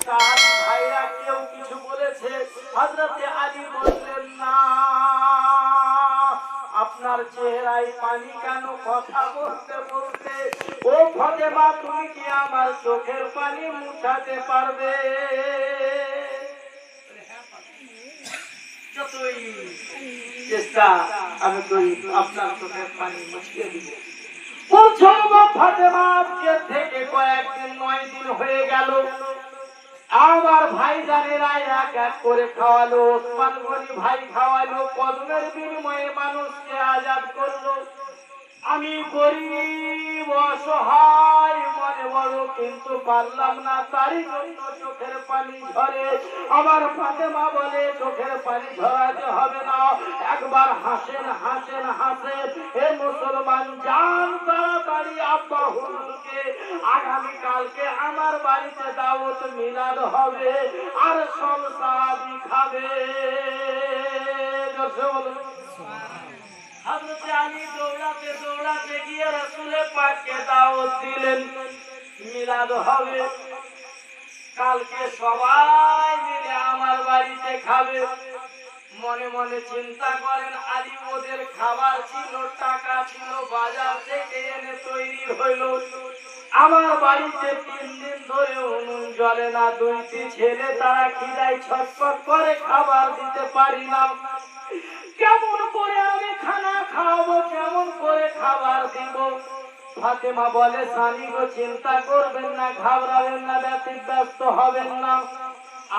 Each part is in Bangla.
সাহাবী ভাইরা কেউ কিছু বলেছে? হযরতে আলী বললেন না। আপনার চেহারায় পানি কেন? কথা বলতে বলতে ও ফাতেমা, তুমি কি আমার চোখের পানি মুছাতে পারবে? যতই চেষ্টা আমি করি আপনার চোখের পানি মুছিয়ে দিব। ফাতেমা থেকে কয়েকদিন 9 দিন হয়ে গেল। আমার ভাইজানেরা এক এক করে খাওয়ালো। ওসমান গনি ভাই খাওয়ালো। কদমের বিনিময়ে মানুষকে আজাদ করলো। আমি গরিব অসহায় মনে বড়, কিন্তু পারলাম না। তারই জন্য চোখের পানি ঝরে। আমার ফাতেমা বলে চোখের পানি ঝরাতে হবে না, একবার হাসেন হাসেন হাসেন। হে মুসলমান, যান তাড়াতাড়ি আব্বা হুজুরকে আগামী কালকে আমার বাড়িতে দাওয়াত মিলাদ হবে, আর সব সাহাবী খাবে। হযরত আলী দৌড়াতে দৌড়াতে গিয়ে রাসূলের পাককে দাওয়াত দিলেন, মিলাদ হবে, কালকে সবাই মিলে আমার বাড়িতে খাবে। মনে মনে চিন্তা করেন, আলী ওদের খাবার ছিল, টাকা ছিল, বাজার থেকে এনে তৈরি হইল। আমার বাড়িতে 3 দিন ধরে উনুন জ্বলে না। 2টি ছেলে তারা খিদায় ছটফট করে, খাবার দিতে পারি না। কেমন করে আমি খানা খাওয়াবো, কেমন করে খাবার দিব? ফাতেমা বলে, স্বামী গো, চিন্তা করবেন না, ঘাবড়াবেন না, ব্যস্ত হবেন না।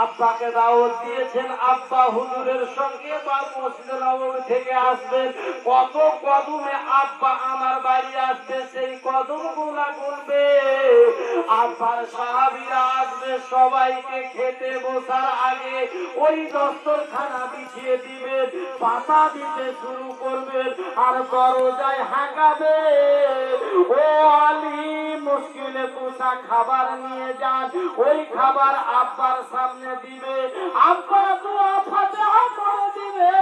আব্বাকে দাওয়াত দিয়েছেন, আব্বা হুজুরের সঙ্গে বা মসজিদে নববী থেকে আসবেন। কত কদমে আব্বা আমার বাড়ি আসবে, সেই কদমগুলা গুনবে। আব্বার সাহাবীরা আসবে, সবাইকে খেতে বসার আগে ওই দস্তরখানা বিছিয়ে দিবেন, পাতা দিতে শুরু করবেন, আর দরজায় হাঁকাবে, ও আলী মুশকিলে কুসা খাবার নিয়ে যান। ওই খাবার আব্বার সামনে দিবে, আব্বা দোয়া ফাতিহা পড়ে দিবে,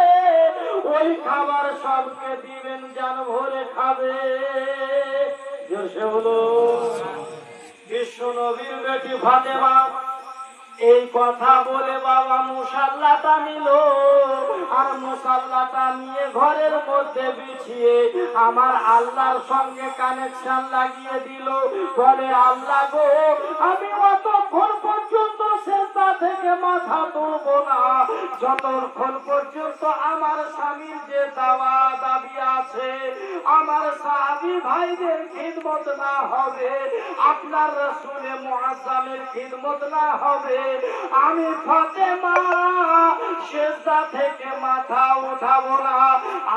ওই খাবার সবকে দিবেন, জান ভরে খাবে। জোরে বলো। বিশ্ব নবীর বেটি ফাতেমা এই কথা বলে বাবা মুসাল্লাটা নিল, আর মুসাল্লাটা নিয়ে ঘরের মধ্যে বিছিয়ে আমার আল্লাহর সঙ্গে কানেকশন লাগিয়ে দিল। বলে, আল্লাহ গো, আমি অতক্ষণ পর্যন্ত সেজদা থেকে মাথা তুলবো না যতক্ষণ পর্যন্ত আমার স্বামীর যে দাবি আছে, আমার সাহাবী ভাইদের খিদমত না হবে, আপনার রাসূলে মুআজ্জামের খিদমত না হবে, আমি ফাতেমা সেজদা থেকে মাথা উঠাবো না।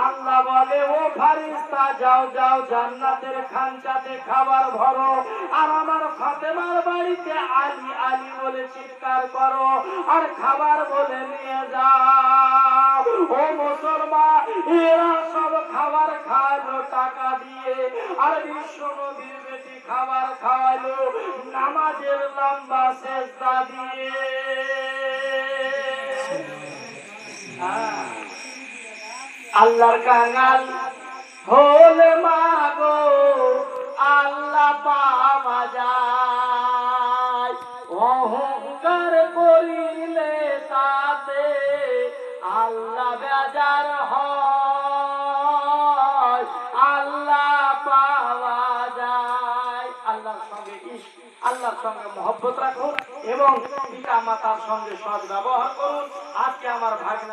আল্লাহ বলে, ও ফারিস্তা, যাও যাও, জান্নাতের খানচাতে খাবার ভরো, আর আমার ফাতেমার বাড়িতে আলী আলী বলে চিৎকার করো, আর খাবার বলে নিয়ে যাও। ও মুসলমান, এরা সব খাবার খাওয়ালো টাকা দিয়ে, আর বিশ্ব নবীর বেটি খাবার খাওয়ালো নামাজের লম্বা সেজদা দিয়ে। আল্লাহর কাঙাল হলে মাগো আল্লাহ পাওয়া যায়, অহংকার করিলে তাতে আল্লাহ বেজার হয়, আল্লাহ পাওয়া যায়। আল্লাহর সঙ্গে ইশক, আল্লাহর সঙ্গে মহব্বত রাখুন এবং পিতা মাতার সঙ্গে সৎ ব্যবহার করুন। আজকে আমার ভাগনা